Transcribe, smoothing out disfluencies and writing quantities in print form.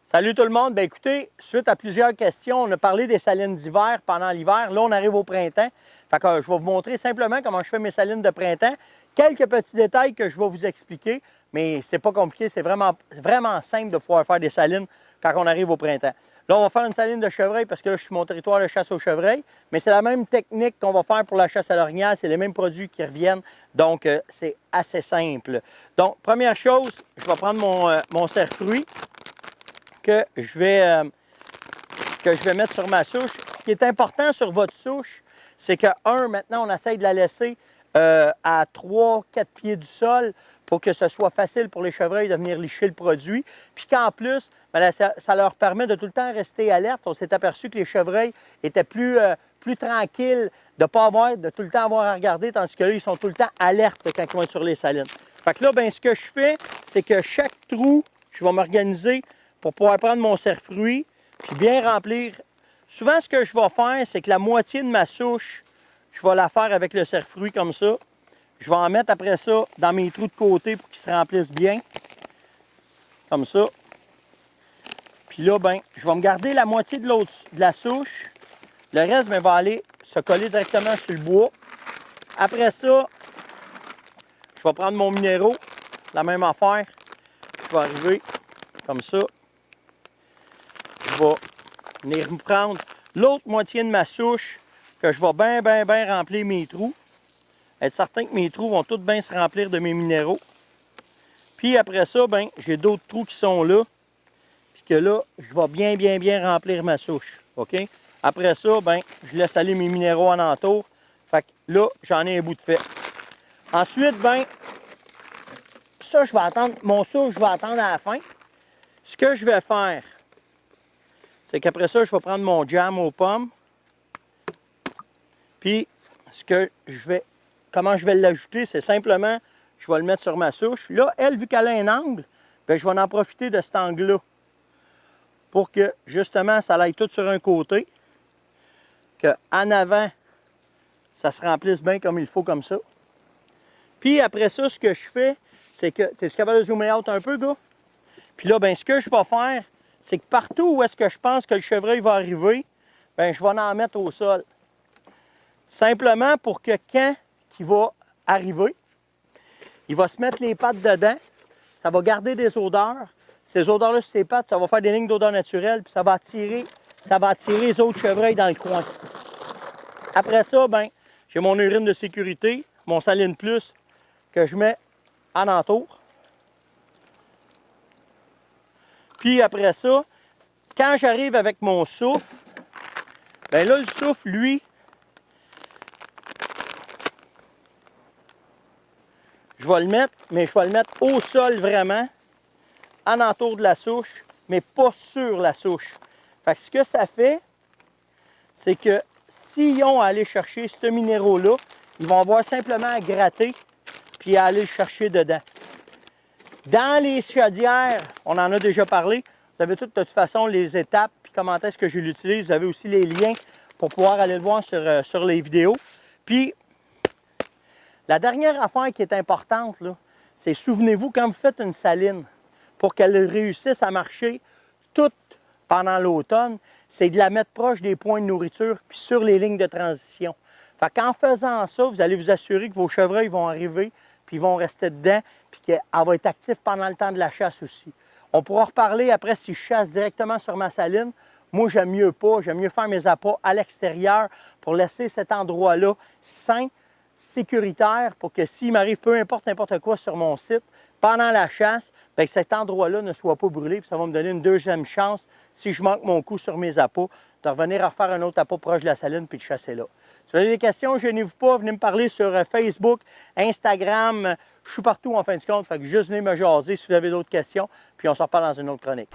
Salut tout le monde. Bien, écoutez, suite à plusieurs questions, on a parlé des salines d'hiver pendant l'hiver. Là, on arrive au printemps. Fait que, je vais vous montrer simplement comment je fais mes salines de printemps. Quelques petits détails que je vais vous expliquer, mais c'est pas compliqué. C'est vraiment simple de pouvoir faire des salines quand on arrive au printemps. Là, on va faire une saline de chevreuil parce que là, je suis sur mon territoire de chasse au chevreuil. Mais c'est la même technique qu'on va faire pour la chasse à l'orignal. C'est les mêmes produits qui reviennent. Donc, c'est assez simple. Donc, première chose, je vais prendre mon cerf-fruit que je vais mettre sur ma souche. Ce qui est important sur votre souche, c'est que, maintenant, on essaye de la laisser à 3-4 pieds du sol pour que ce soit facile pour les chevreuils de venir licher le produit. Puis qu'en plus, bien, ça leur permet de tout le temps rester alerte. On s'est aperçu que les chevreuils étaient plus tranquilles de tout le temps avoir à regarder, tandis que là, ils sont tout le temps alertes quand ils vont être sur les salines. Fait que là, bien, ce que je fais, c'est que chaque trou, je vais m'organiser pour pouvoir prendre mon cerf-fruit puis bien remplir. Souvent, ce que je vais faire, c'est que la moitié de ma souche, je vais la faire avec le cerf-fruit comme ça. Je vais en mettre après ça dans mes trous de côté pour qu'ils se remplissent bien. Comme ça. Puis là, ben, je vais me garder la moitié de la souche. Le reste, ben, va aller se coller directement sur le bois. Après ça, je vais prendre mon minéraux, la même affaire. Je vais arriver comme ça. Je vais venir me prendre l'autre moitié de ma souche que je vais bien remplir mes trous. Être certain que mes trous vont tous bien se remplir de mes minéraux. Puis après ça, ben, j'ai d'autres trous qui sont là. Puis que là, je vais bien remplir ma souche. OK? Après ça, ben, je laisse aller mes minéraux en entour. Fait que là, j'en ai un bout de fait. Ensuite, ben, ça, je vais attendre. Mon souche, je vais attendre à la fin. Ce que je vais faire, c'est qu'après ça, je vais prendre mon jam aux pommes. Puis, comment je vais l'ajouter, c'est simplement, je vais le mettre sur ma souche. Là, elle, vu qu'elle a un angle, bien, je vais en profiter de cet angle-là pour que, justement, ça aille tout sur un côté, qu'en avant, ça se remplisse bien comme il faut, comme ça. Puis, après ça, ce que je fais, c'est que, t'es-tu capable de zoomer out un peu, gars? Puis là, bien, ce que je vais faire, c'est que partout où est-ce que je pense que le chevreuil va arriver, bien, je vais en mettre au sol. Simplement pour que quand il va arriver, il va se mettre les pattes dedans, ça va garder des odeurs. Ces odeurs-là sur ses pattes, ça va faire des lignes d'odeur naturelle, puis ça va attirer les autres chevreuils dans le coin. Après ça, ben, j'ai mon urine de sécurité, mon saline plus, que je mets en entour. Puis après ça, quand j'arrive avec mon souffle, bien là, le souffle, lui, je vais le mettre, mais je vais le mettre au sol vraiment, en entour de la souche, mais pas sur la souche. Fait que ce que ça fait, c'est que s'ils ont à aller chercher ce minéraux-là, ils vont avoir simplement à gratter puis à aller le chercher dedans. Dans les chaudières, on en a déjà parlé, vous avez de toute façon les étapes puis comment est-ce que je l'utilise. Vous avez aussi les liens pour pouvoir aller le voir sur les vidéos. Puis, la dernière affaire qui est importante, c'est souvenez-vous, quand vous faites une saline, pour qu'elle réussisse à marcher toute pendant l'automne, c'est de la mettre proche des points de nourriture puis sur les lignes de transition. Fait qu'en faisant ça, vous allez vous assurer que vos chevreuils vont arriver puis ils vont rester dedans puis qu'elle va être active pendant le temps de la chasse aussi. On pourra reparler après si je chasse directement sur ma saline. Moi, j'aime mieux pas. J'aime mieux faire mes appâts à l'extérieur pour laisser cet endroit-là sain, sécuritaire, pour que s'il m'arrive peu importe n'importe quoi sur mon site, pendant la chasse, bien, que cet endroit-là ne soit pas brûlé, puis ça va me donner une deuxième chance, si je manque mon coup sur mes appâts, de revenir à refaire un autre appât proche de la saline puis de chasser là. Si vous avez des questions, gênez-vous pas, venez me parler sur Facebook, Instagram, je suis partout en fin de compte, fait que juste venez me jaser si vous avez d'autres questions, puis on se reparle dans une autre chronique.